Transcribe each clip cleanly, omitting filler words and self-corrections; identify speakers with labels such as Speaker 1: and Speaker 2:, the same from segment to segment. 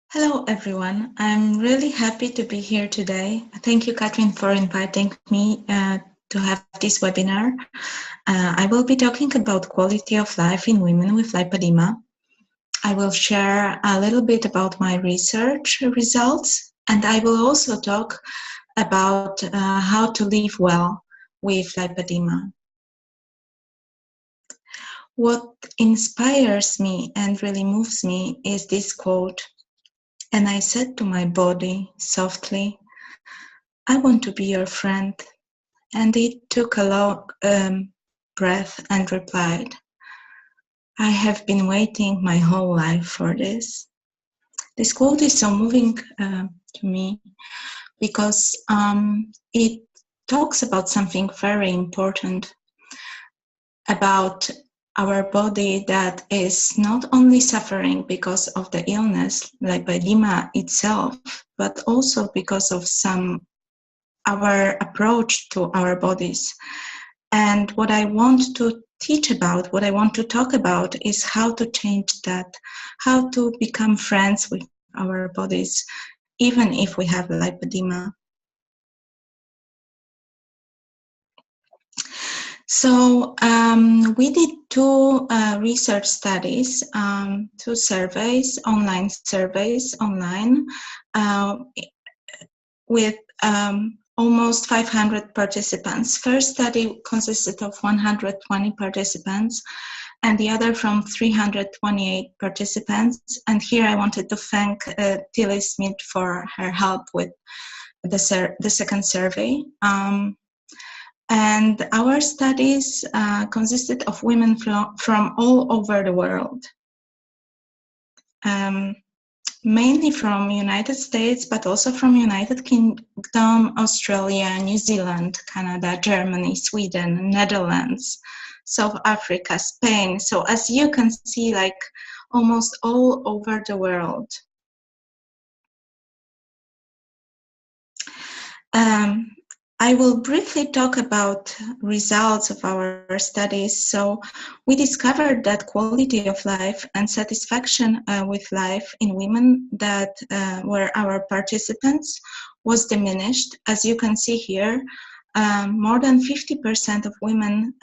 Speaker 1: Hello, everyone. I'm really happy to be here today. Thank you, Katrin, for inviting me to have this webinar. I will be talking about quality of life in women with lipedema. I will share a little bit about my research results, and I will also talk about how to live well with lipedema. What inspires me and really moves me is this quote. And I said to my body softly, I want to be your friend. And it took a long breath and replied, I have been waiting my whole life for this. This quote is so moving to me because it talks about something very important, about our body that is not only suffering because of the illness, lipedema itself, but also because of our approach to our bodies. And what I want to teach about, what I want to talk about is how to change that, how to become friends with our bodies, even if we have lipedema. So we did two research studies, two surveys, online surveys online with almost 500 participants. First study consisted of 120 participants and the other from 328 participants. And here I wanted to thank Tilly Smith for her help with the second survey. And our studies consisted of women from all over the world. Mainly from United States, but also from United Kingdom, Australia, New Zealand, Canada, Germany, Sweden, Netherlands, South Africa, Spain. So as you can see, like almost all over the world. I will briefly talk about results of our studies. So we discovered that quality of life and satisfaction with life in women that were our participants was diminished. As you can see here, more than 50% of women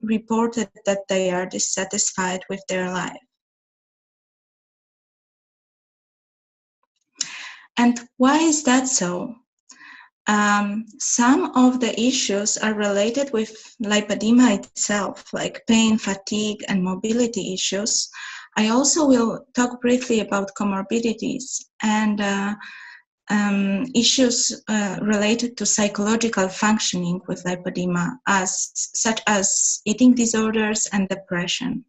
Speaker 1: reported that they are dissatisfied with their life. And why is that so? Some of the issues are related with lipedema itself, like pain, fatigue, and mobility issues. I also will talk briefly about comorbidities and issues related to psychological functioning with lipedema, such as eating disorders and depression.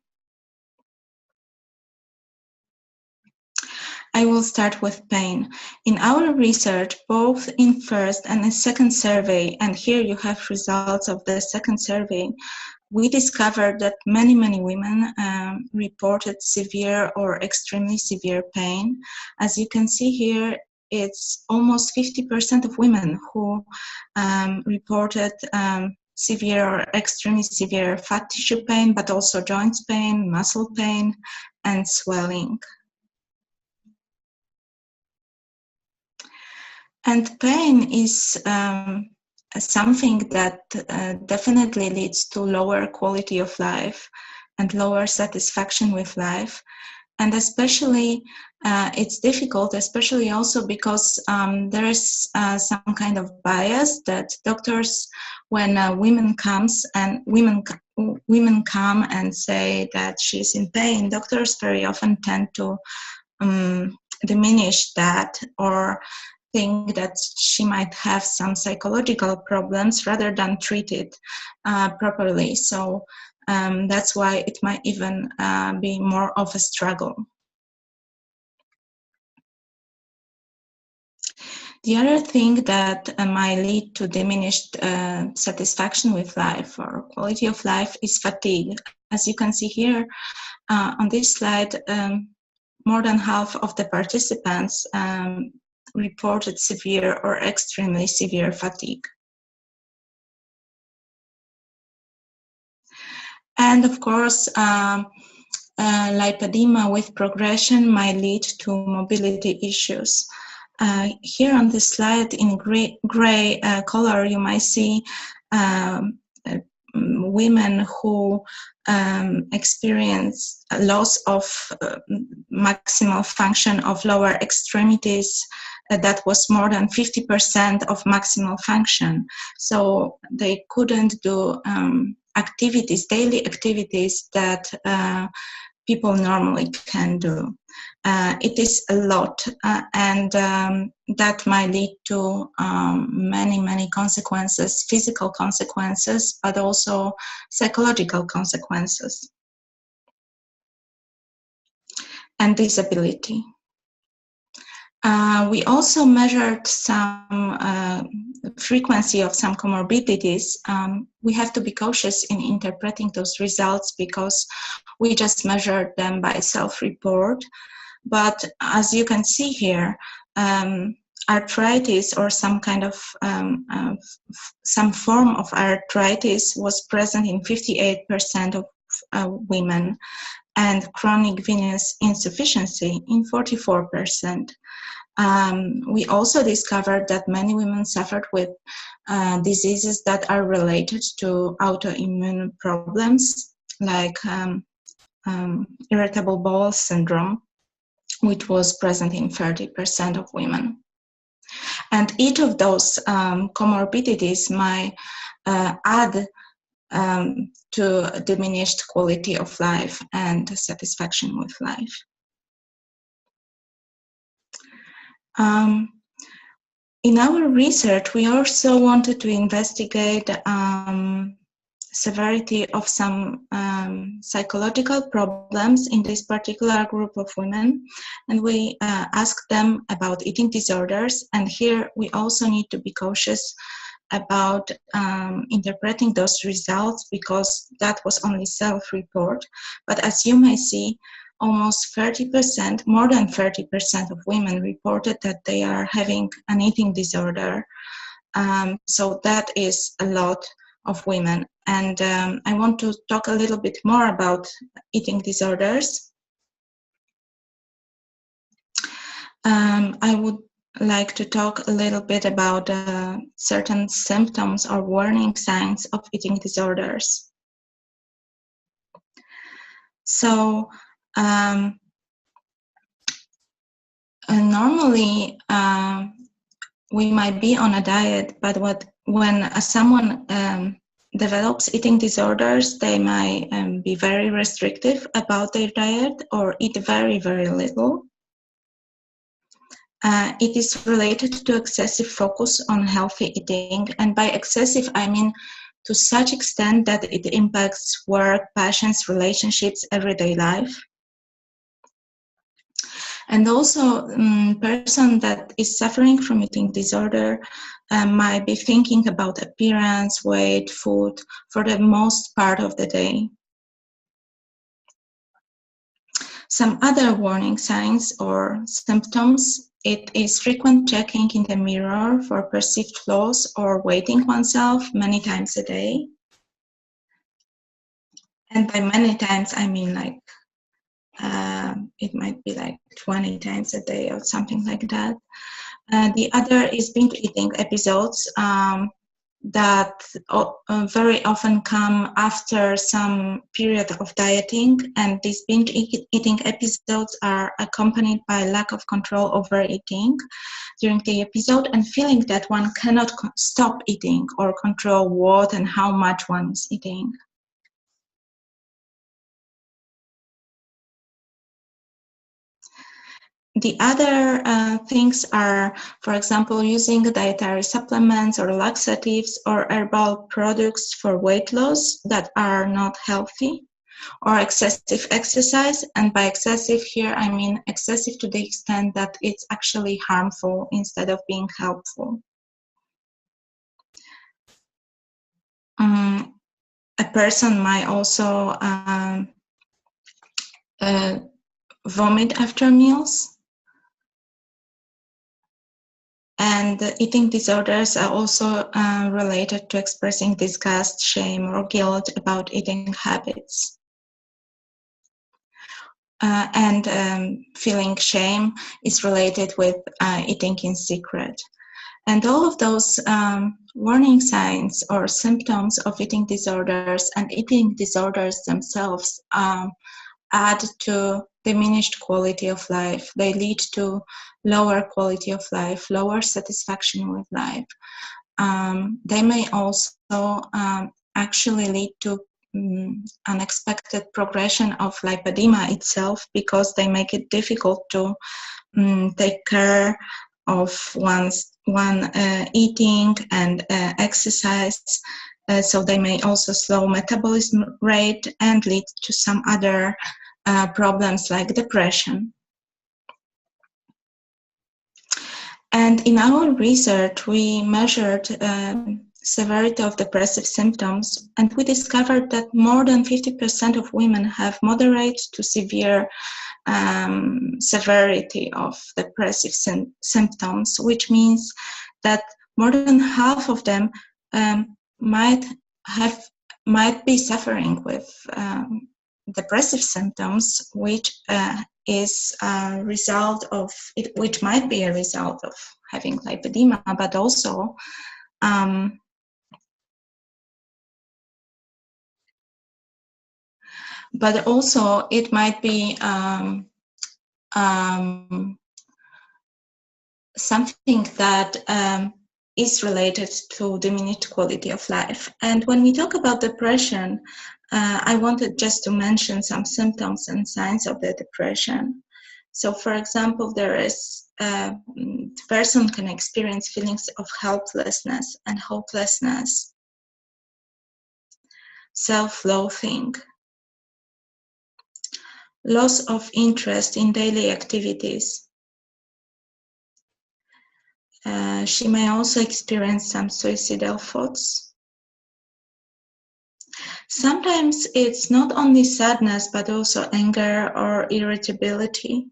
Speaker 1: I will start with pain. In our research, both in first and in second survey, and here you have results of the second survey, we discovered that many women reported severe or extremely severe pain. As you can see here, it's almost 50% of women who reported severe or extremely severe fat tissue pain, but also joints pain, muscle pain, and swelling. And pain is something that definitely leads to lower quality of life and lower satisfaction with life. And especially it's difficult, especially also because there is some kind of bias that doctors, when women come and say that she's in pain, doctors very often tend to diminish that or think that she might have some psychological problems rather than treat it properly. So that's why it might even be more of a struggle. The other thing that might lead to diminished satisfaction with life or quality of life is fatigue. As you can see here on this slide, more than half of the participants reported severe or extremely severe fatigue. And of course, lipedema with progression might lead to mobility issues. Here on this slide in gray color, you might see women who experience a loss of maximal function of lower extremities that was more than 50% of maximal function. So they couldn't do activities, daily activities that people normally can do. It is a lot, and that might lead to many consequences, physical consequences, but also psychological consequences, and disability. We also measured some frequency of some comorbidities. We have to be cautious in interpreting those results because we just measured them by self-report. But as you can see here, arthritis or some kind of some form of arthritis was present in 58% of women, and chronic venous insufficiency in 44%. We also discovered that many women suffered with diseases that are related to autoimmune problems, like irritable bowel syndrome, which was present in 30% of women. And each of those comorbidities might add to diminished quality of life and satisfaction with life. In our research, we also wanted to investigate severity of some psychological problems in this particular group of women, and we asked them about eating disorders. And here we also need to be cautious about interpreting those results because that was only self-report. But as you may see, almost 30%, more than 30% of women reported that they are having an eating disorder. So that is a lot of women. And I want to talk a little bit more about eating disorders. I would like to talk a little bit about certain symptoms or warning signs of eating disorders. So normally we might be on a diet, but when someone develops eating disorders, they might be very restrictive about their diet or eat very little. It is related to excessive focus on healthy eating, and by excessive I mean to such extent that it impacts work, passions, relationships, everyday life. And also, person that is suffering from eating disorder might be thinking about appearance, weight, food for the most part of the day. Some other warning signs or symptoms, it is frequent checking in the mirror for perceived flaws or weighting oneself many times a day. And by many times, I mean like it might be like 20 times a day or something like that. The other is binge eating episodes that very often come after some period of dieting, and these binge eating episodes are accompanied by lack of control over eating during the episode and feeling that one cannot stop eating or control what and how much one is eating. The other things are, for example, using dietary supplements or laxatives or herbal products for weight loss that are not healthy, or excessive exercise. And by excessive here, I mean excessive to the extent that it's actually harmful instead of being helpful. A person might also vomit after meals. And eating disorders are also related to expressing disgust, shame, or guilt about eating habits. and feeling shame is related with eating in secret. And all of those warning signs or symptoms of eating disorders and eating disorders themselves add to diminished quality of life. They lead to lower quality of life, lower satisfaction with life. They may also actually lead to unexpected progression of lipedema itself, because they make it difficult to take care of one eating and exercise. So they may also slow metabolism rate and lead to some other problems like depression. And in our research, we measured severity of depressive symptoms, and we discovered that more than 50% of women have moderate to severe severity of depressive symptoms, which means that more than half of them might be suffering with depressive symptoms, which is a result of it, which might be a result of having lipedema, but also it might be something that is related to diminished quality of life. And when we talk about depression, I wanted just to mention some symptoms and signs of the depression. So, for example, the person can experience feelings of helplessness and hopelessness, self-loathing, loss of interest in daily activities. She may also experience some suicidal thoughts. Sometimes it's not only sadness, but also anger or irritability.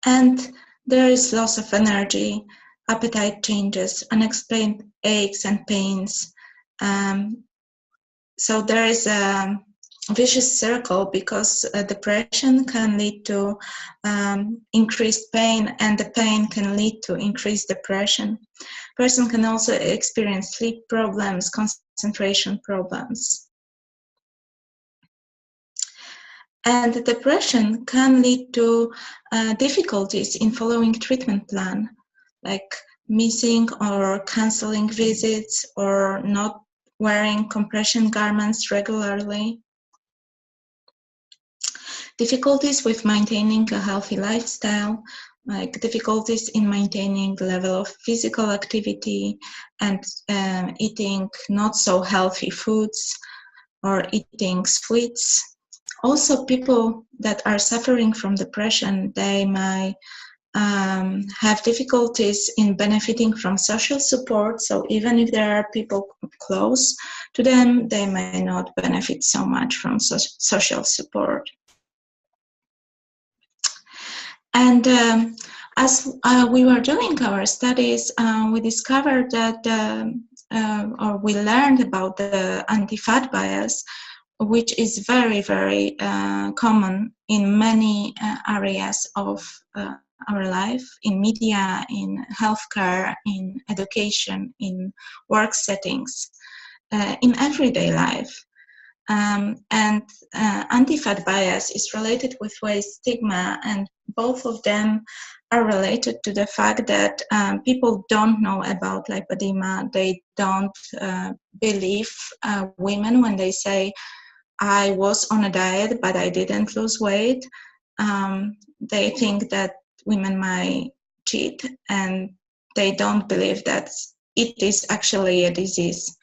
Speaker 1: And there is loss of energy, appetite changes, unexplained aches and pains. So there is a vicious circle, because depression can lead to increased pain, and the pain can lead to increased depression. Person can also experience sleep problems, concentration problems. And depression can lead to difficulties in following treatment plan, like missing or canceling visits or not wearing compression garments regularly. Difficulties with maintaining a healthy lifestyle, like difficulties in maintaining the level of physical activity and eating not so healthy foods or eating sweets. Also, people that are suffering from depression, they might have difficulties in benefiting from social support. So even if there are people close to them, they may not benefit so much from social support. And as we were doing our studies, we discovered that, or we learned about the anti-fat bias, which is very, very common in many areas of our life, in media, in healthcare, in education, in work settings, in everyday life. And anti-fat bias is related with weight stigma, and both of them are related to the fact that people don't know about lipedema. They don't believe women when they say, I was on a diet, but I didn't lose weight. They think that women might cheat, and they don't believe that it is actually a disease.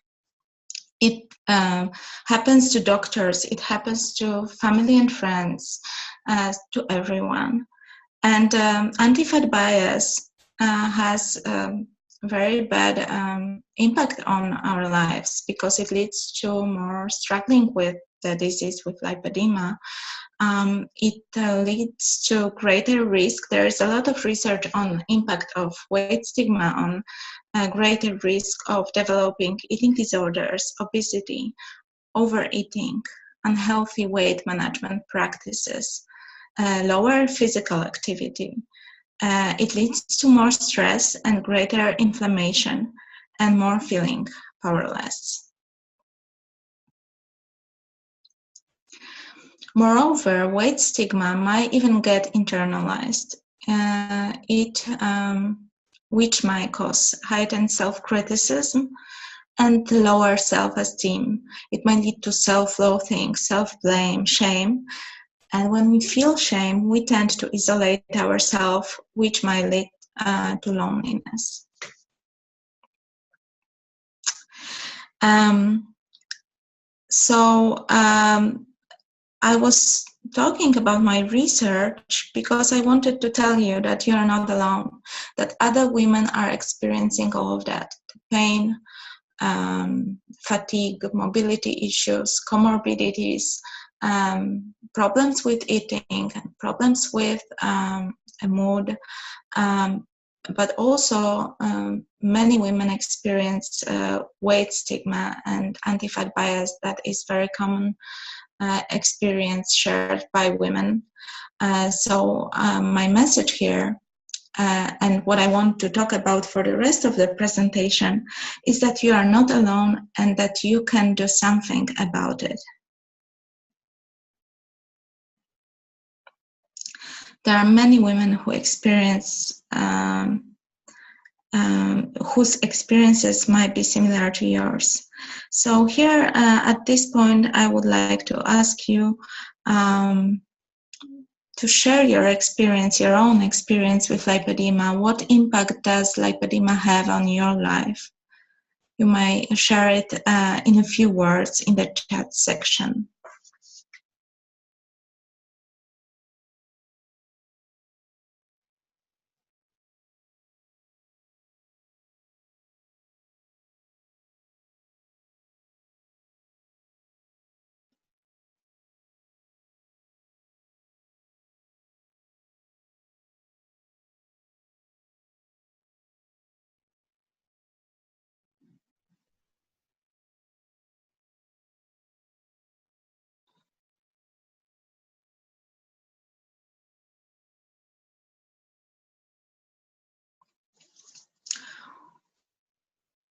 Speaker 1: It happens to doctors, it happens to family and friends, to everyone. And anti-fat bias has very bad impact on our lives, because it leads to more struggling with the disease, with lipedema. It leads to greater risk. There is a lot of research on impact of weight stigma on greater risk of developing eating disorders, obesity, overeating, unhealthy weight management practices, lower physical activity. It leads to more stress and greater inflammation and more feeling powerless. Moreover, weight stigma might even get internalized, which might cause heightened self-criticism and lower self-esteem. It might lead to self-loathing, self-blame, shame. And when we feel shame, we tend to isolate ourselves, which might lead to loneliness. I was talking about my research because I wanted to tell you that you are not alone, that other women are experiencing all of that, pain, fatigue, mobility issues, comorbidities, problems with eating, problems with a mood, but also many women experience weight stigma and anti-fat bias that is very common experience shared by women. So my message here and what I want to talk about for the rest of the presentation is that you are not alone and that you can do something about it. There are many women who experience whose experiences might be similar to yours. So here at this point, I would like to ask you to share your experience, your own experience with lipedema. What impact does lipedema have on your life? You might share it in a few words in the chat section.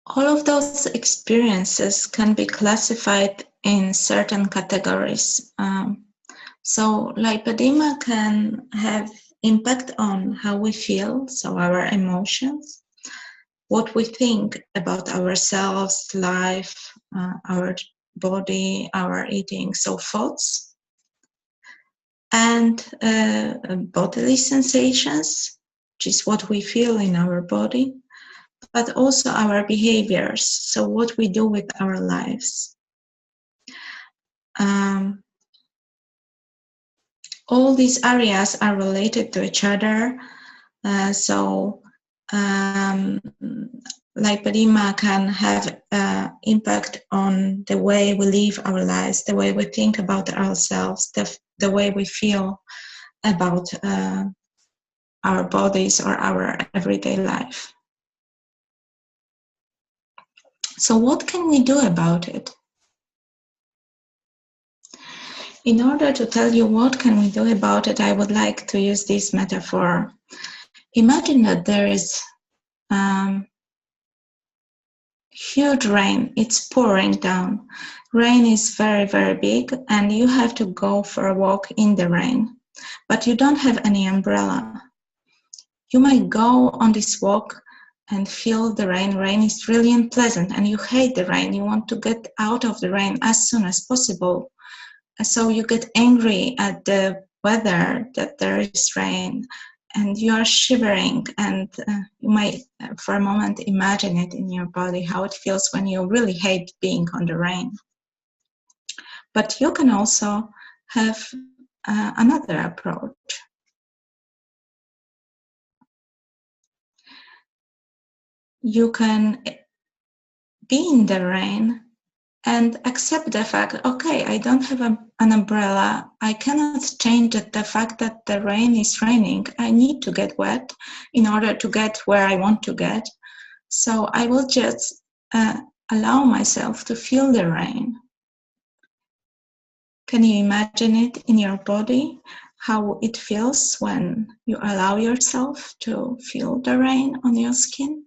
Speaker 1: All of those experiences can be classified in certain categories. So lipedema can have impact on how we feel, so our emotions, what we think about ourselves, life, our body, our eating, so thoughts, and bodily sensations, which is what we feel in our body, but also our behaviors, so what we do with our lives. All these areas are related to each other, so lipedema can have impact on the way we live our lives, the way we think about ourselves, the way we feel about our bodies or our everyday life. So what can we do about it? In order to tell you what can we do about it, I would like to use this metaphor. Imagine that there is huge rain, it's pouring down. Rain is very, very big and you have to go for a walk in the rain, but you don't have any umbrella. You might go on this walk and feel the rain. Rain is really unpleasant and you hate the rain. You want to get out of the rain as soon as possible. So you get angry at the weather that there is rain and you are shivering and you might for a moment imagine it in your body, how it feels when you really hate being on the rain. But you can also have another approach. You can be in the rain and accept the fact, okay, I don't have an umbrella. I cannot change the fact that the rain is raining. I need to get wet in order to get where I want to get. So I will just allow myself to feel the rain. Can you imagine it in your body, how it feels when you allow yourself to feel the rain on your skin?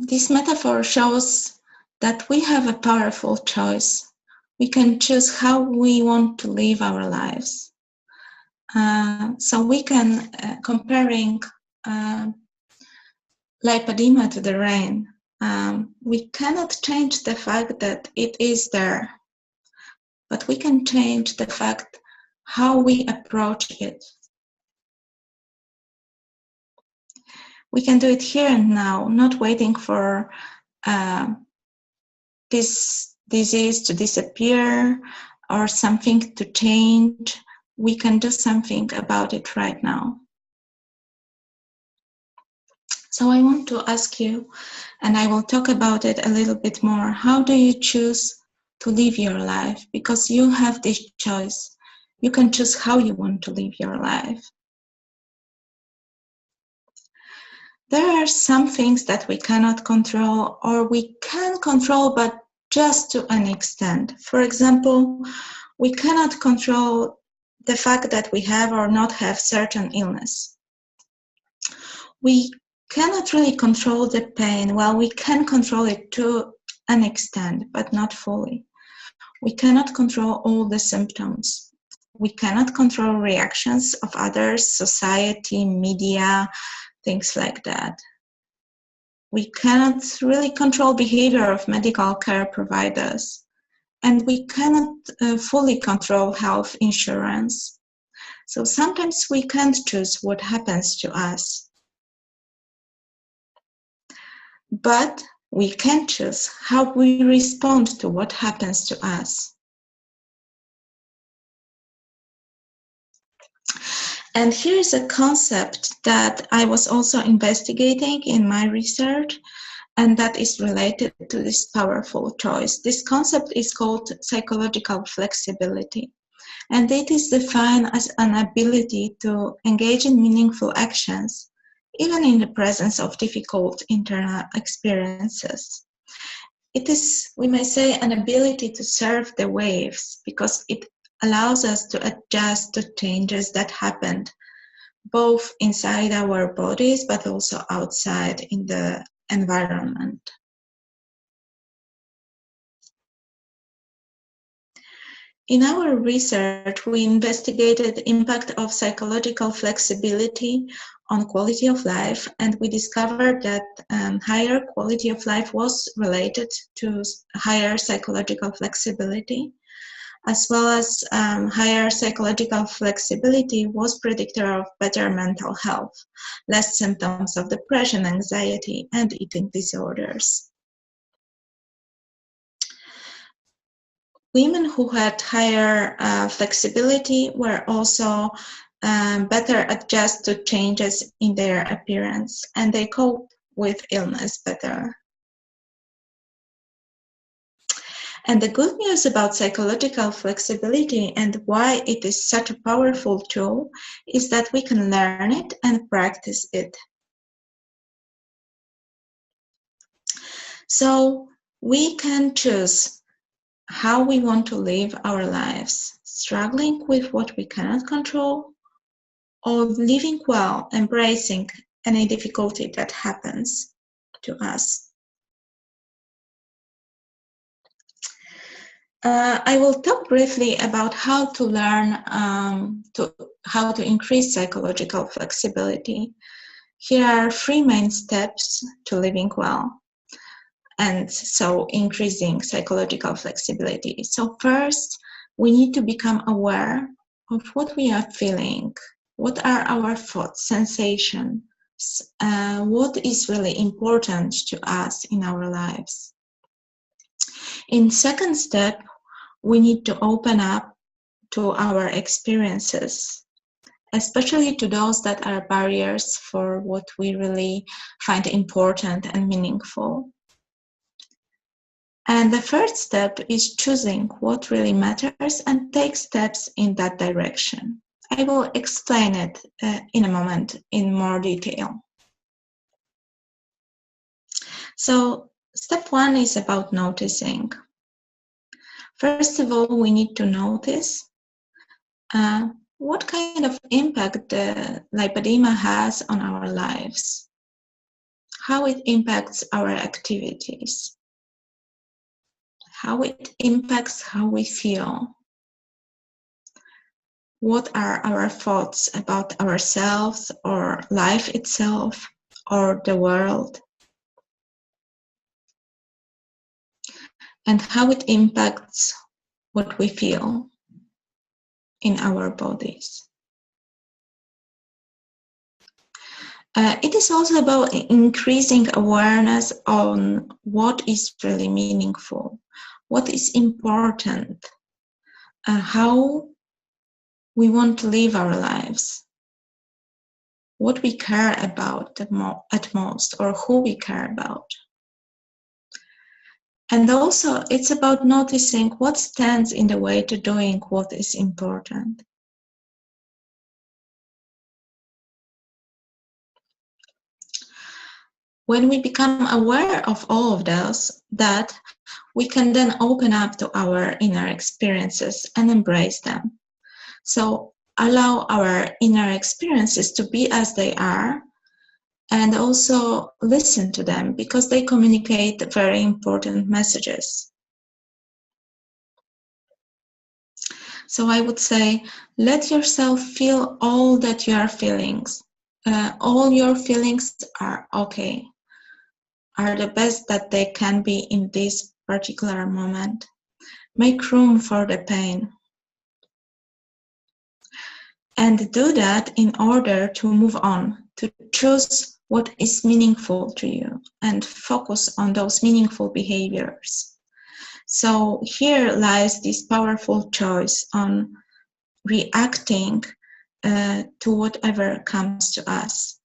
Speaker 1: This metaphor shows that we have a powerful choice. We can choose how we want to live our lives. So we can, comparing lipedema to the rain, we cannot change the fact that it is there, but we can change the fact how we approach it. We can do it here and now, not waiting for this disease to disappear or something to change. We can do something about it right now. So I want to ask you, and I will talk about it a little bit more, how do you choose to live your life? Because you have this choice. You can choose how you want to live your life. There are some things that we cannot control, or we can control, but just to an extent. For example, we cannot control the fact that we have or not have certain illness. We cannot really control the pain. Well, we can control it to an extent, but not fully. We cannot control all the symptoms. We cannot control reactions of others, society, media, things like that. We cannot really control behavior of medical care providers, and we cannot fully control health insurance. So sometimes we can't choose what happens to us, but we can choose how we respond to what happens to us. And here is a concept that I was also investigating in my research, and that is related to this powerful choice. This concept is called psychological flexibility, and it is defined as an ability to engage in meaningful actions, even in the presence of difficult internal experiences. It is, we may say, an ability to surf the waves, because it allows us to adjust to changes that happened both inside our bodies but also outside in the environment. In our research, we investigated the impact of psychological flexibility on quality of life, and we discovered that higher quality of life was related to higher psychological flexibility, as well as higher psychological flexibility was predictor of better mental health, less symptoms of depression, anxiety, and eating disorders. Women who had higher flexibility were also better adjust to changes in their appearance, and they cope with illness better. And the good news about psychological flexibility and why it is such a powerful tool is that we can learn it and practice it. So we can choose how we want to live our lives, struggling with what we cannot control, or living well, embracing any difficulty that happens to us. I will talk briefly about how to learn how to increase psychological flexibility. Here are 3 main steps to living well, and so increasing psychological flexibility. So first, we need to become aware of what we are feeling. What are our thoughts, sensations? What is really important to us in our lives? In second step, we need to open up to our experiences, especially to those that are barriers for what we really find important and meaningful. And the third step is choosing what really matters and take steps in that direction. I will explain it in a moment in more detail. So step 1 is about noticing. First of all, we need to notice what kind of impact the lipedema has on our lives, how it impacts our activities, how it impacts how we feel, what are our thoughts about ourselves or life itself or the world, and how it impacts what we feel in our bodies. It is also about increasing awareness on what is really meaningful, what is important, how we want to live our lives, what we care about at most, or who we care about. And also, it's about noticing what stands in the way to doing what is important. When we become aware of all of those, that we can then open up to our inner experiences and embrace them. So allow our inner experiences to be as they are, and also listen to them because they communicate very important messages. So I would say, let yourself feel all that you are feeling. All your feelings are okay, are the best that they can be in this particular moment. Make room for the pain. And do that in order to move on, to choose what is meaningful to you and focus on those meaningful behaviors. So here lies this powerful choice on reacting to whatever comes to us.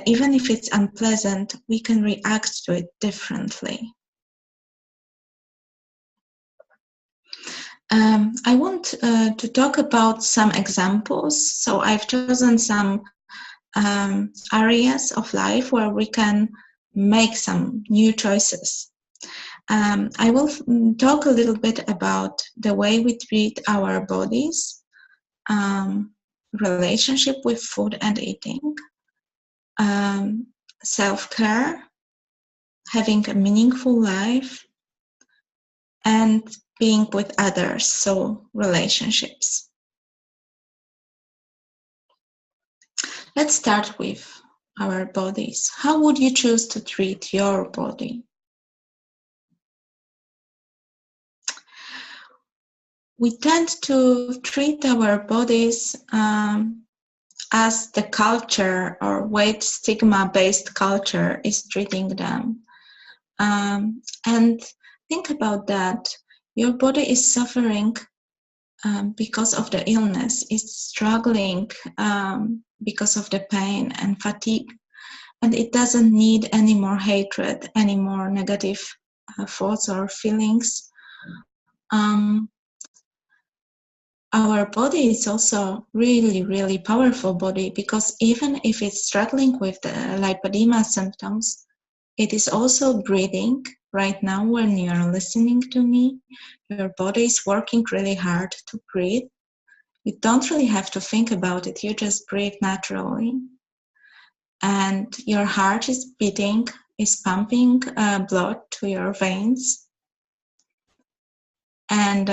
Speaker 1: Even if it's unpleasant, we can react to it differently. I want to talk about some examples. So I've chosen some areas of life where we can make some new choices. I will talk a little bit about the way we treat our bodies, relationship with food and eating, self-care, having a meaningful life, and being with others, so relationships. Let's start with our bodies. How would you choose to treat your body? We tend to treat our bodies as the culture or weight stigma-based culture is treating them. And think about that. Your body is suffering because of the illness. It's struggling because of the pain and fatigue. And it doesn't need any more hatred, any more negative thoughts or feelings. Our body is also really, really powerful body, because even if it's struggling with the lipedema symptoms, it is also breathing. Right now, when you're listening to me, your body is working really hard to breathe. You don't really have to think about it. You just breathe naturally. And your heart is beating, is pumping blood to your veins. And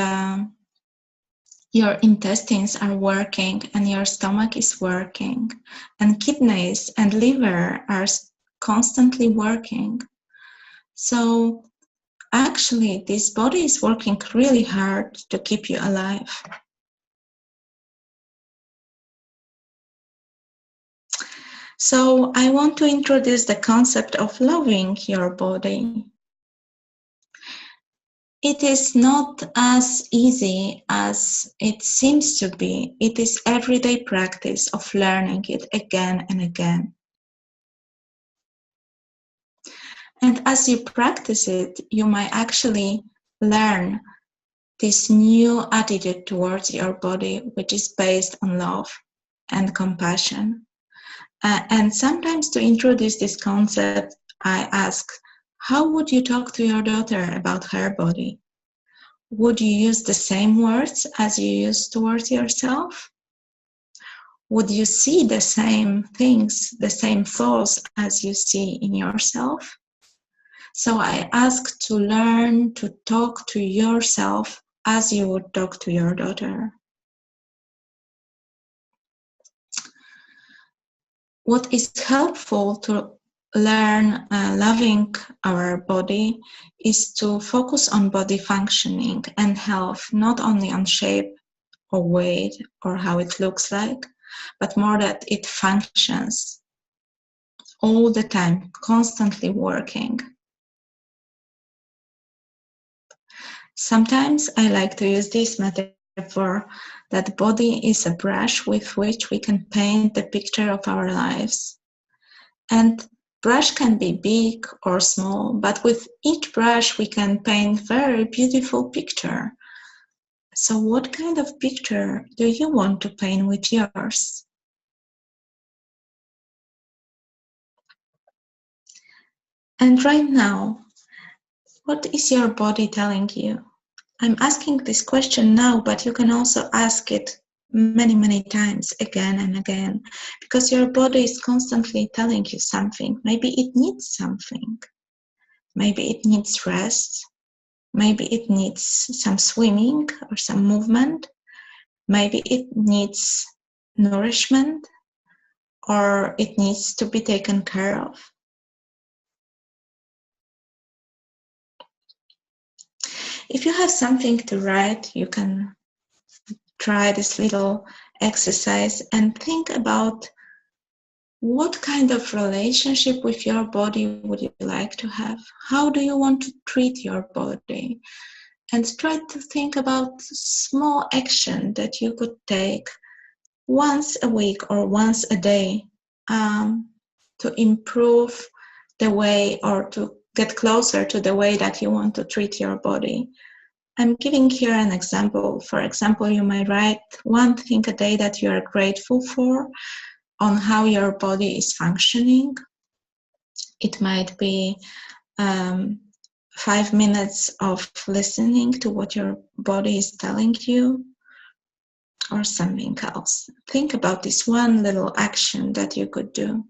Speaker 1: your intestines are working, and your stomach is working, and kidneys and liver are constantly working. So actually, this body is working really hard to keep you alive. So I want to introduce the concept of loving your body. It is not as easy as it seems to be. It is everyday practice of learning it again and again. And as you practice it, you might actually learn this new attitude towards your body, which is based on love and compassion. And sometimes to introduce this concept, I ask, how would you talk to your daughter about her body? Would you use the same words as you use towards yourself? Would you see the same things, the same flaws as you see in yourself? So I ask to learn to talk to yourself as you would talk to your daughter. What is helpful to learn loving our body is to focus on body functioning and health, not only on shape or weight or how it looks like, but more that it functions all the time, constantly working. Sometimes I like to use this metaphor that body is a brush with which we can paint the picture of our lives. And brush can be big or small, but with each brush we can paint very beautiful picture. So what kind of picture do you want to paint with yours? And right now, what is your body telling you? I'm asking this question now, but you can also ask it many, many times again and again, because your body is constantly telling you something. Maybe it needs something. Maybe it needs rest. Maybe it needs some swimming or some movement. Maybe it needs nourishment, or it needs to be taken care of. If you have something to write, you can try this little exercise and think about what kind of relationship with your body would you like to have? How do you want to treat your body? And try to think about small action that you could take once a week or once a day to improve the way or to get closer to the way that you want to treat your body. I'm giving here an example. For example, you might write one thing a day that you are grateful for on how your body is functioning. It might be 5 minutes of listening to what your body is telling you, or something else. Think about this one little action that you could do.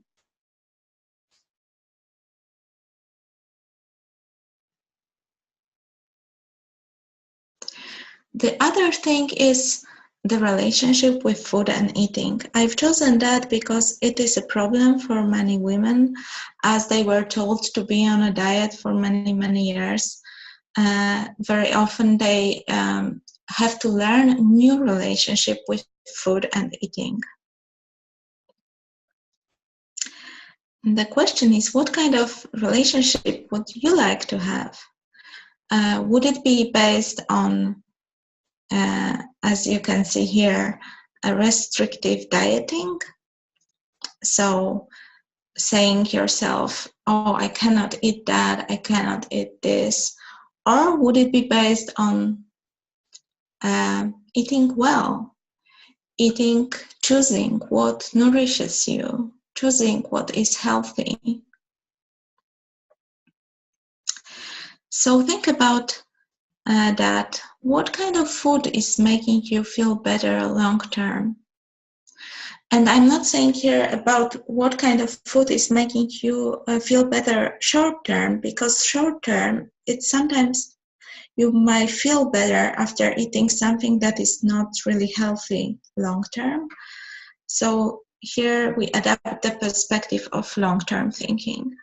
Speaker 1: The other thing is the relationship with food and eating. I've chosen that because it is a problem for many women, as they were told to be on a diet for many, many years. Very often they have to learn a new relationship with food and eating. And the question is, what kind of relationship would you like to have? Would it be based on, as you can see here, a restrictive dieting? So saying yourself, oh, I cannot eat that, I cannot eat this. Or would it be based on eating well, choosing what nourishes you, choosing what is healthy? So think about that. What kind of food is making you feel better long term? And I'm not saying here about what kind of food is making you feel better short term, because short term, it's sometimes you might feel better after eating something that is not really healthy long term. So here we adapt the perspective of long-term thinking.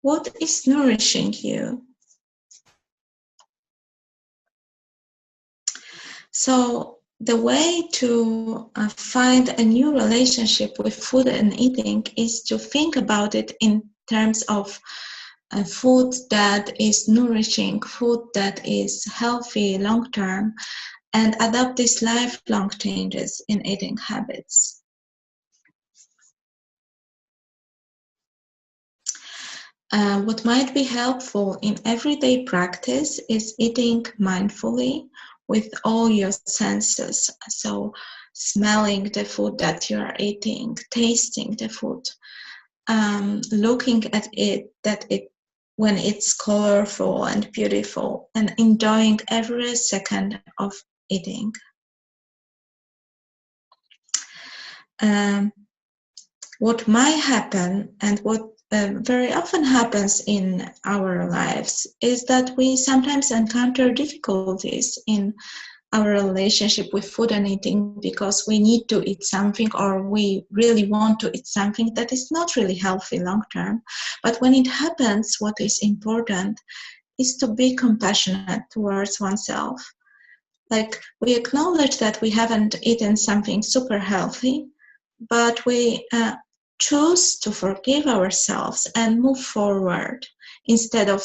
Speaker 1: What is nourishing you? So the way to find a new relationship with food and eating is to think about it in terms of food that is nourishing, food that is healthy long-term, and adopt these lifelong changes in eating habits. What might be helpful in everyday practice is eating mindfully with all your senses. So, smelling the food that you are eating, tasting the food, looking at it, when it's colorful and beautiful, and enjoying every second of eating. What might happen, and what very often happens in our lives, is that we sometimes encounter difficulties in our relationship with food and eating because we need to eat something, or we really want to eat something that is not really healthy long term. But when it happens, what is important is to be compassionate towards oneself. Like, we acknowledge that we haven't eaten something super healthy, but we choose to forgive ourselves and move forward instead of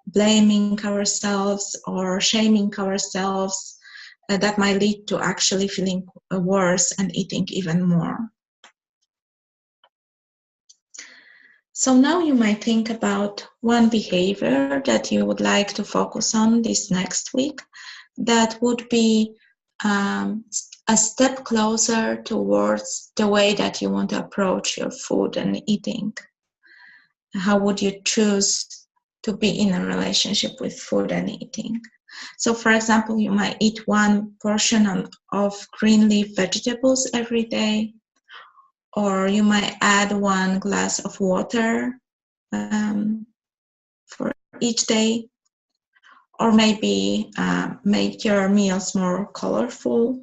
Speaker 1: blaming ourselves or shaming ourselves. That might lead to actually feeling worse and eating even more. So now you might think about one behavior that you would like to focus on this next week. That would be a step closer towards the way that you want to approach your food and eating. How would you choose to be in a relationship with food and eating? So, for example, you might eat one portion of green leaf vegetables every day, or you might add 1 glass of water for each day, or maybe make your meals more colorful.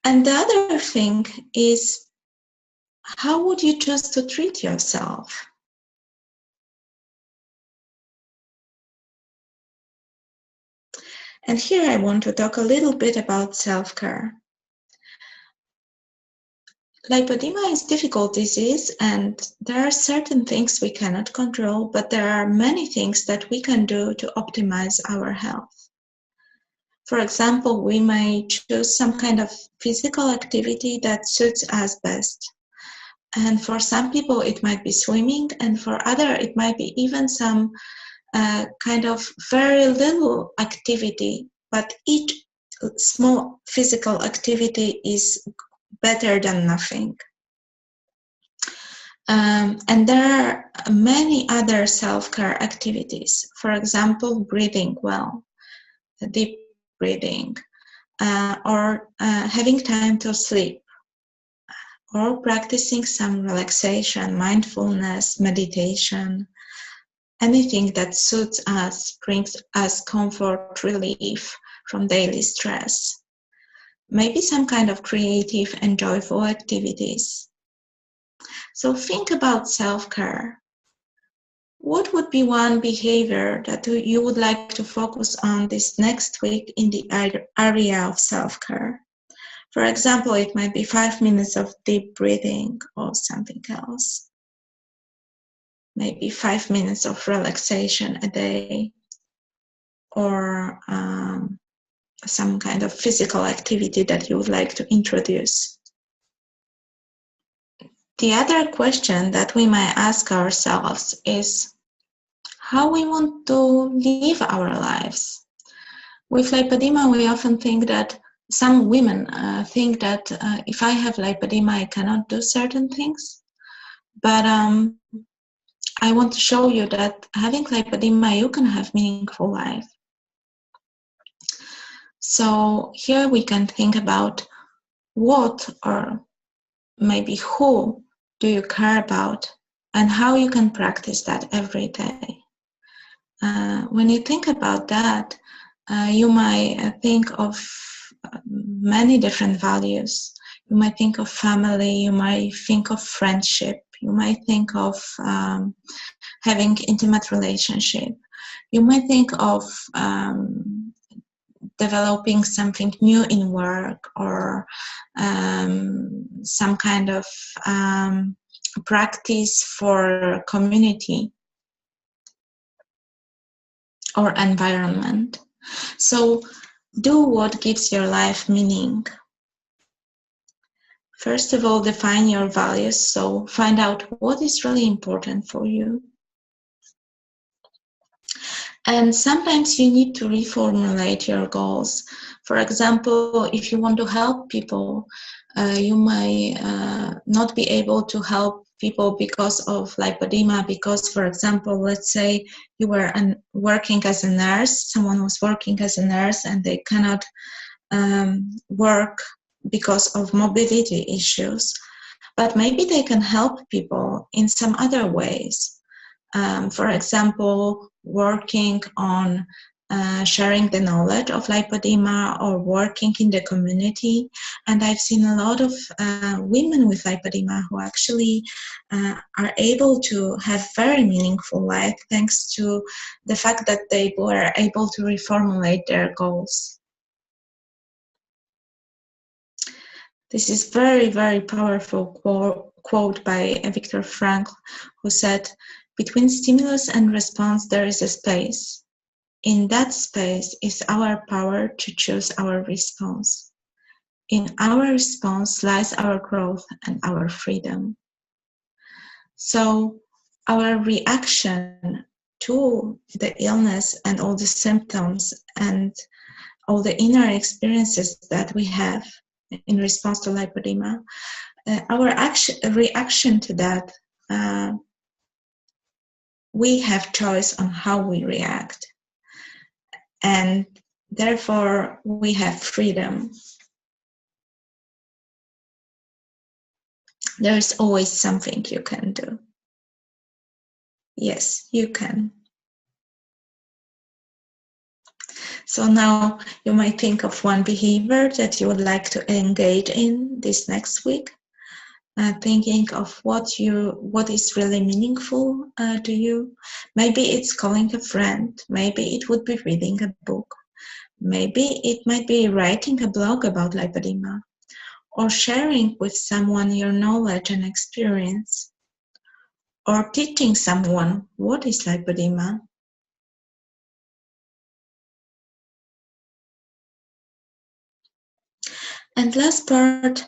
Speaker 1: And the other thing is, how would you choose to treat yourself? And here I want to talk a little bit about self-care. Lipedema is a difficult disease, and there are certain things we cannot control, but there are many things that we can do to optimize our health. For example, we may choose some kind of physical activity that suits us best. And for some people, it might be swimming, and for others, it might be even some kind of very little activity, but each small physical activity is better than nothing. And there are many other self-care activities. For example, breathing well, deep breathing, or having time to sleep, or practicing some relaxation, mindfulness, meditation. Anything that suits us, brings us comfort, relief from daily stress. Maybe some kind of creative and joyful activities. So think about self-care. What would be one behavior that you would like to focus on this next week in the area of self-care? For example, it might be 5 minutes of deep breathing or something else. Maybe 5 minutes of relaxation a day, or some kind of physical activity that you would like to introduce. The other question that we might ask ourselves is how we want to live our lives. With lipedema, we often think that some women think that if I have lipedema, I cannot do certain things. But I want to show you that having lipedema, you can have meaningful life. So here we can think about what, or maybe who, do you care about, and how you can practice that every day. When you think about that, you might think of many different values. You might think of family, you might think of friendship, you might think of having intimate relationship. You might think of developing something new in work, or some kind of practice for community or environment. So do what gives your life meaning. First of all, define your values. So find out what is really important for you. And sometimes you need to reformulate your goals. For example, if you want to help people, you might not be able to help people because of lipedema, because, for example, let's say you were working as a nurse, someone was working as a nurse and they cannot work because of mobility issues, but maybe they can help people in some other ways. For example, working on sharing the knowledge of lipedema or working in the community. And I've seen a lot of women with lipedema who actually are able to have very meaningful life thanks to the fact that they were able to reformulate their goals. This is very, very powerful quote by Viktor Frankl, who said, "Between stimulus and response, there is a space. In that space is our power to choose our response. In our response lies our growth and our freedom." So our reaction to the illness and all the symptoms and all the inner experiences that we have in response to lipedema, our reaction to that, we have choice on how we react, and therefore we have freedom. There is always something you can do. Yes, you can. So now you might think of one behavior that you would like to engage in this next week. Thinking of what is really meaningful to you. Maybe it's calling a friend. Maybe it would be reading a book. Maybe it might be writing a blog about lipedema, or sharing with someone your knowledge and experience, or teaching someone what is lipedema. And last part,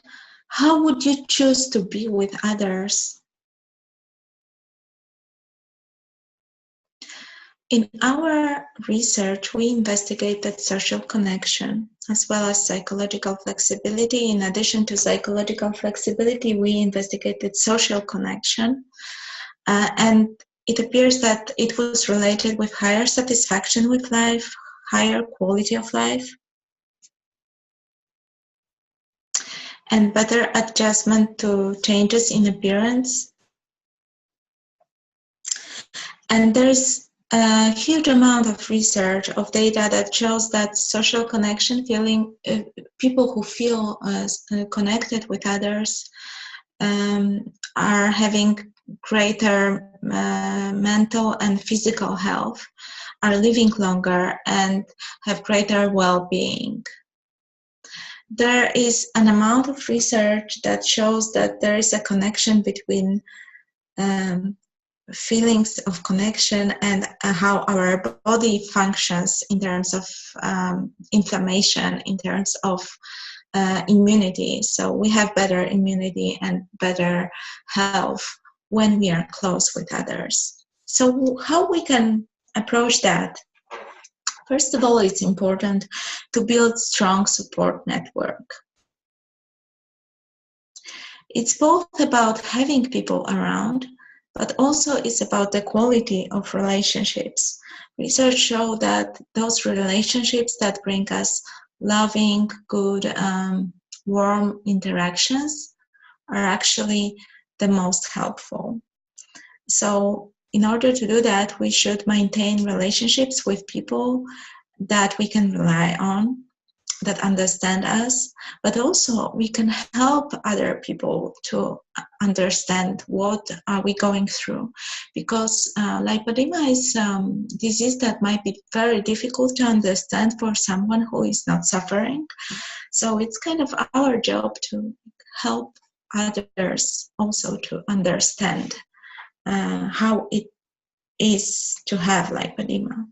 Speaker 1: how would you choose to be with others? In our research, we investigated social connection as well as psychological flexibility. In addition to psychological flexibility, we investigated social connection. And it appears that it was related with higher satisfaction with life, higher quality of life, and better adjustment to changes in appearance. And there's a huge amount of research of data that shows that social connection, people who feel connected with others are having greater mental and physical health, are living longer, and have greater well-being. There is an amount of research that shows that there is a connection between feelings of connection and how our body functions in terms of inflammation, in terms of immunity. So we have better immunity and better health when we are close with others. So how we can approach that? First of all, it's important to build strong support network. It's both about having people around, but also it's about the quality of relationships. Research shows that those relationships that bring us loving, good, warm interactions are actually the most helpful. So in order to do that, we should maintain relationships with people that we can rely on, that understand us, but also we can help other people to understand what are we going through, because lipedema is a disease that might be very difficult to understand for someone who is not suffering. So it's kind of our job to help others also to understand how it is to have lipedema.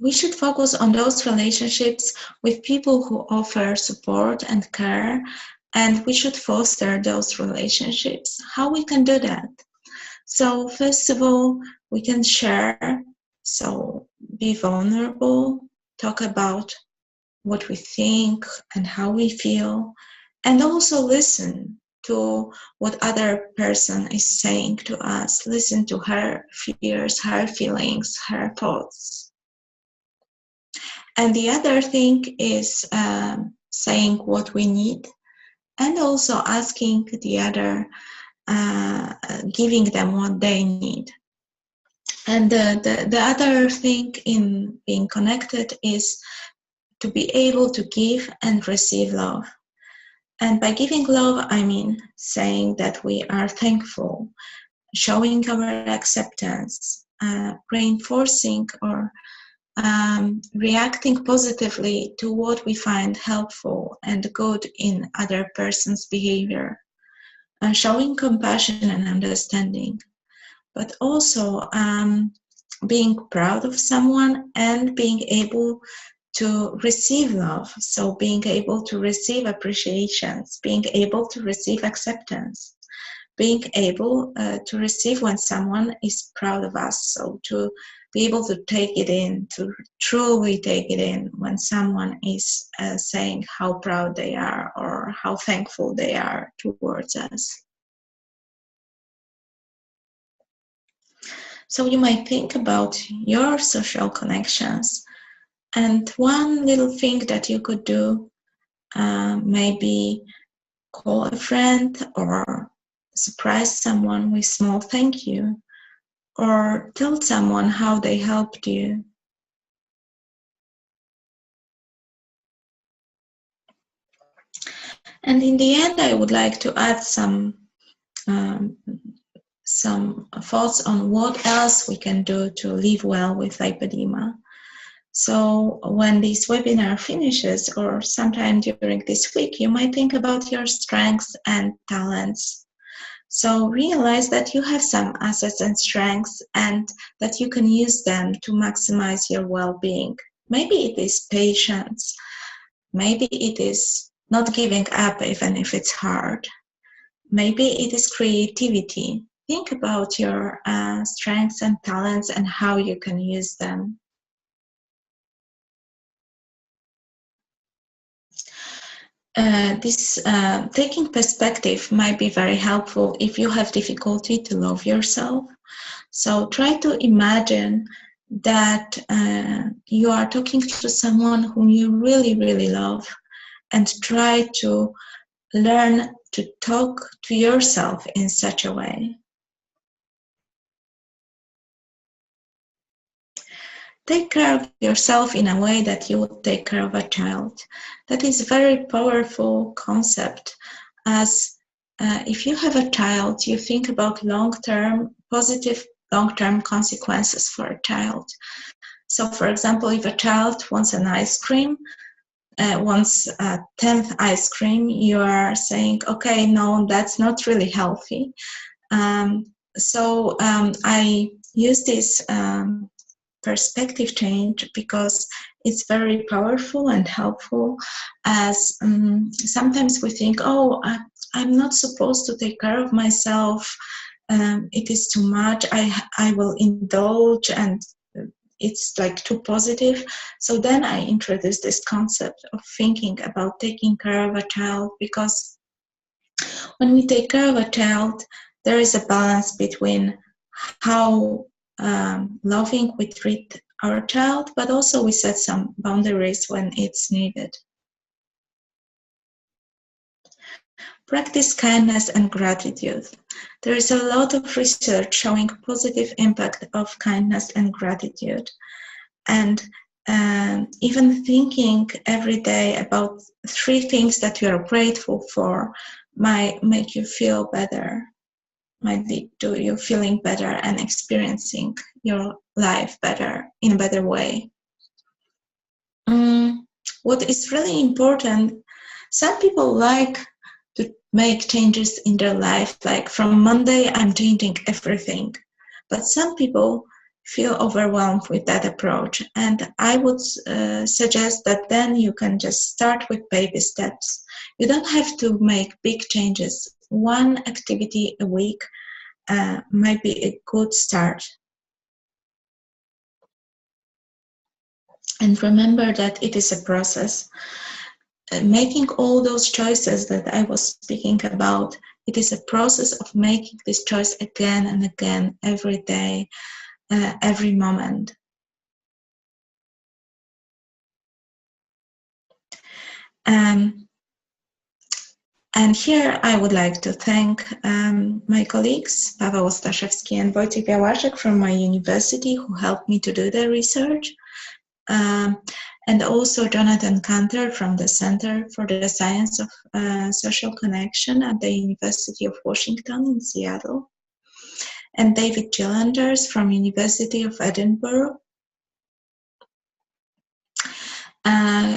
Speaker 1: we should focus on those relationships with people who offer support and care, and we should foster those relationships. How we can do that? So first of all, we can share, so be vulnerable, talk about what we think and how we feel, and also listen to what other person is saying to us. Listen to her fears, her feelings, her thoughts. And the other thing is saying what we need, and also asking the other, giving them what they need. And the other thing in being connected is to be able to give and receive love. And by giving love, I mean saying that we are thankful, showing our acceptance, reinforcing or reacting positively to what we find helpful and good in other person's behavior, and showing compassion and understanding, but also being proud of someone and being able to receive love. So being able to receive appreciations, being able to receive acceptance, being able to receive when someone is proud of us. So to be able to take it in, to truly take it in when someone is saying how proud they are or how thankful they are towards us. So you might think about your social connections, and one little thing that you could do, maybe call a friend or surprise someone with small thank you, or tell someone how they helped you. And in the end, I would like to add some thoughts on what else we can do to live well with lipedema. So when this webinar finishes, or sometime during this week, you might think about your strengths and talents. So realize that you have some assets and strengths and that you can use them to maximize your well-being. Maybe it is patience. Maybe it is not giving up even if it's hard. Maybe it is creativity. Think about your strengths and talents and how you can use them. This taking perspective might be very helpful if you have difficulty to love yourself. So try to imagine that you are talking to someone whom you really, really love, and try to learn to talk to yourself in such a way. Take care of yourself in a way that you would take care of a child. That is a very powerful concept, as if you have a child, you think about long-term, positive long-term consequences for a child. So, for example, if a child wants an ice cream, wants a 10th ice cream, you are saying, okay, no, that's not really healthy. So I use this perspective change because it's very powerful and helpful, as sometimes we think, oh, I'm not supposed to take care of myself, it is too much, I will indulge, and it's like too positive. So then I introduced this concept of thinking about taking care of a child, because when we take care of a child, there is a balance between how loving we treat our child, but also we set some boundaries when it's needed. Practice kindness and gratitude. There is a lot of research showing positive impact of kindness and gratitude. And even thinking every day about 3 things that you are grateful for might make you feel better, might lead to you feeling better and experiencing your life better, in a better way. What is really important, some people like to make changes in their life, like from Monday I'm changing everything. But some people feel overwhelmed with that approach. And I would suggest that then you can just start with baby steps. You don't have to make big changes. One activity a week might be a good start. And remember that it is a process. Making all those choices that I was speaking about, it is a process of making this choice again and again, every day, every moment. And here I would like to thank my colleagues, Paweł Staszewski and Wojciech Białaszek from my university, who helped me to do the research. And also Jonathan Cantor from the Center for the Science of Social Connection at the University of Washington in Seattle. And David Gillanders from University of Edinburgh.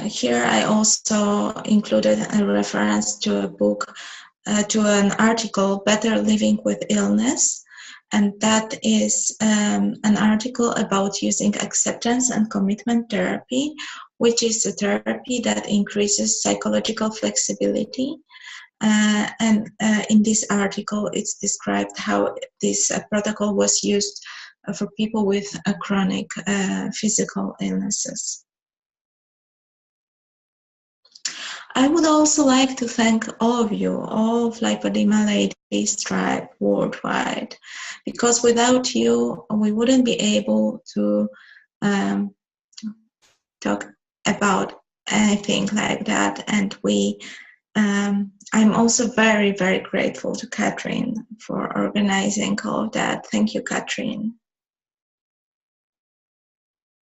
Speaker 1: Here I also included a reference to a book, to an article, Better Living with Illness. And that is an article about using acceptance and commitment therapy, which is a therapy that increases psychological flexibility. And in this article, it's described how this protocol was used for people with chronic physical illnesses. I would also like to thank all of you, all of Lipedema Ladies Tribe worldwide, because without you, we wouldn't be able to talk about anything like that. And I'm also very, very grateful to Catherine for organizing all of that. Thank you, Catherine.